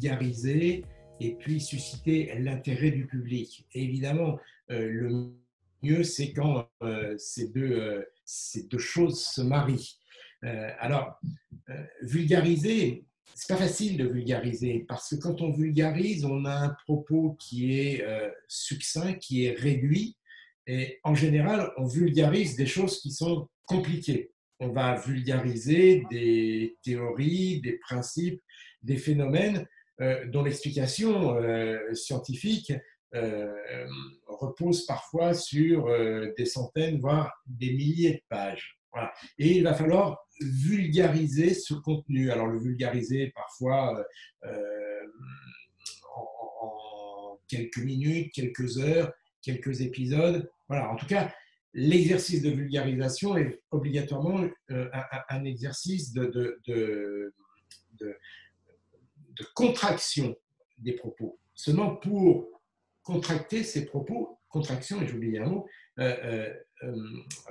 vulgariser et puis susciter l'intérêt du public. Et évidemment, le mieux, c'est quand ces deux choses se marient. Alors, vulgariser, c'est pas facile de vulgariser parce que quand on vulgarise, on a un propos qui est succinct, qui est réduit. Et en général, on vulgarise des choses qui sont compliquées. On va vulgariser des théories, des principes, des phénomènes dont l'explication scientifique euh, repose parfois sur des centaines, voire des milliers de pages. Voilà. Et il va falloir vulgariser ce contenu. Alors le vulgariser parfois en quelques minutes, quelques heures, quelques épisodes. Voilà. En tout cas, l'exercice de vulgarisation est obligatoirement un exercice de, de contraction des propos. Seulement pour contracter ces propos, contraction, et j'oublie un mot,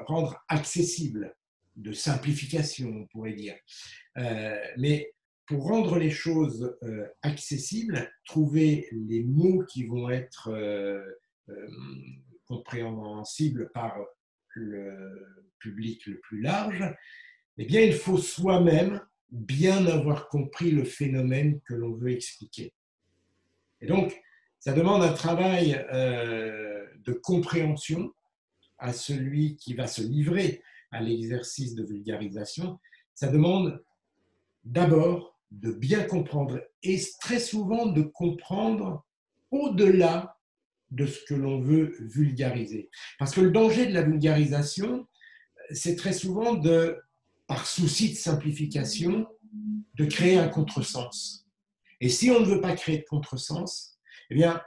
rendre accessible, de simplification, on pourrait dire. Mais pour rendre les choses accessibles, trouver les mots qui vont être compréhensibles par le public le plus large, eh bien, il faut soi-même bien avoir compris le phénomène que l'on veut expliquer. Et donc, ça demande un travail de compréhension à celui qui va se livrer à l'exercice de vulgarisation. Ça demande d'abord de bien comprendre et très souvent de comprendre au-delà de ce que l'on veut vulgariser. Parce que le danger de la vulgarisation, c'est très souvent par souci de simplification, de créer un contresens. Et si on ne veut pas créer de contresens, eh bien,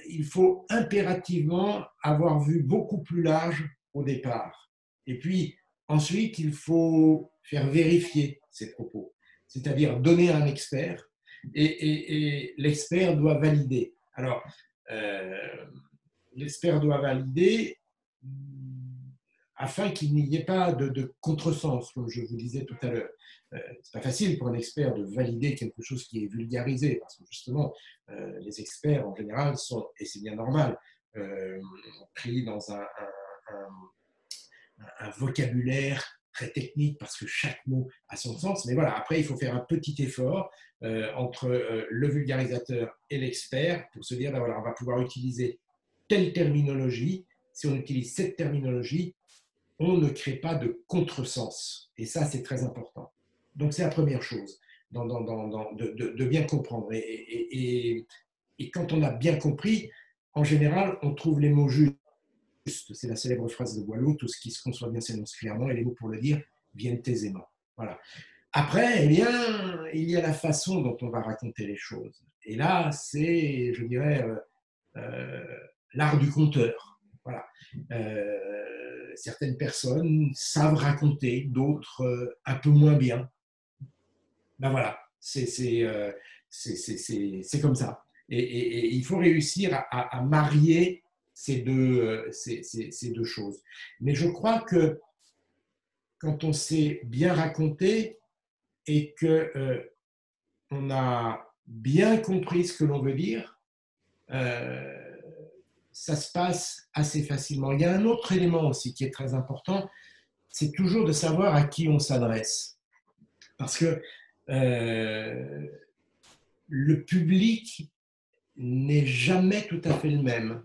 il faut impérativement avoir vu beaucoup plus large au départ. Et puis, ensuite, il faut faire vérifier ces propos, c'est-à-dire donner à un expert, et l'expert doit valider. Alors, l'expert doit valider afin qu'il n'y ait pas de contresens, comme je vous disais tout à l'heure. C'est pas facile pour un expert de valider quelque chose qui est vulgarisé, parce que justement, les experts en général sont, et c'est bien normal, pris dans un vocabulaire très technique parce que chaque mot a son sens. Mais voilà, après, il faut faire un petit effort entre le vulgarisateur et l'expert pour se dire, ben voilà, on va pouvoir utiliser telle terminologie. Si on utilise cette terminologie, on ne crée pas de contresens. Et ça, c'est très important. Donc, c'est la première chose, de bien comprendre. Et quand on a bien compris, en général, on trouve les mots justes. C'est la célèbre phrase de Boileau, tout ce qui se conçoit bien s'énonce clairement, et les mots pour le dire viennent aisément. Voilà. Après, eh bien, il y a la façon dont on va raconter les choses. Et là, c'est, je dirais, l'art du conteur. Voilà. Certaines personnes savent raconter, d'autres un peu moins bien. Ben voilà, c'est comme ça. Et il faut réussir à marier ces deux choses. Mais je crois que quand on sait bien raconter et qu'on a bien compris ce que l'on veut dire, ça se passe assez facilement. Il y a un autre élément aussi qui est très important, c'est toujours de savoir à qui on s'adresse. Parce que le public n'est jamais tout à fait le même.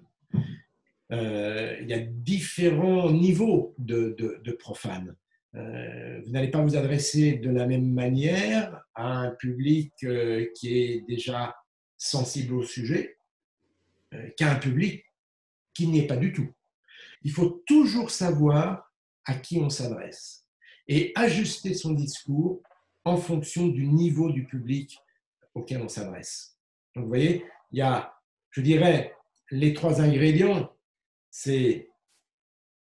Il y a différents niveaux de profanes. Vous n'allez pas vous adresser de la même manière à un public qui est déjà sensible au sujet qu'à un public qui n'y est pas du tout. Il faut toujours savoir à qui on s'adresse et ajuster son discours en fonction du niveau du public auquel on s'adresse. Donc, vous voyez, il y a, je dirais, les trois ingrédients, c'est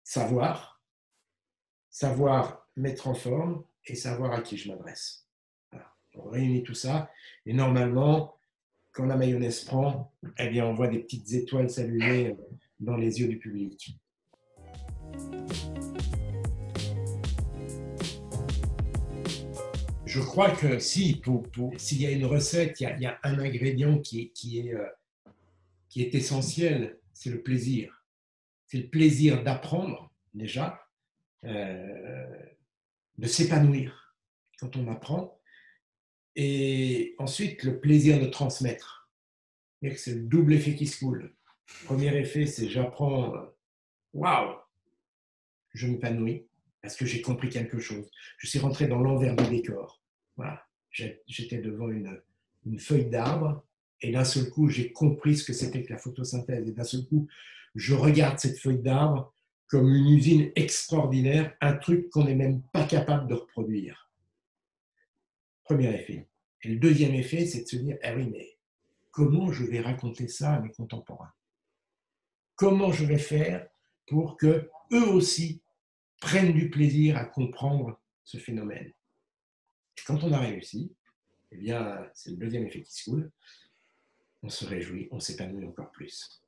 savoir mettre en forme et savoir à qui je m'adresse. Voilà. On réunit tout ça et normalement, quand la mayonnaise prend, eh bien, on voit des petites étoiles s'allumer dans les yeux du public. Je crois que si, s'il y a une recette, il y a un ingrédient qui est essentiel, c'est le plaisir. C'est le plaisir d'apprendre, déjà, euh, de s'épanouir quand on apprend, et ensuite le plaisir de transmettre. C'est le double effet qui se coule. Premier effet, c'est j'apprends, waouh, je m'épanouis parce que j'ai compris quelque chose. Je suis rentré dans l'envers du décor. Voilà. J'étais devant une feuille d'arbre et d'un seul coup, j'ai compris ce que c'était que la photosynthèse. Et d'un seul coup, je regarde cette feuille d'arbre comme une usine extraordinaire, un truc qu'on n'est même pas capable de reproduire. Premier effet. Et le deuxième effet, c'est de se dire, ah oui, mais comment je vais raconter ça à mes contemporains? Comment je vais faire pour que eux aussi prennent du plaisir à comprendre ce phénomène? Et quand on a réussi, eh bien, c'est le deuxième effet qui se coule, on se réjouit, on s'épanouit encore plus.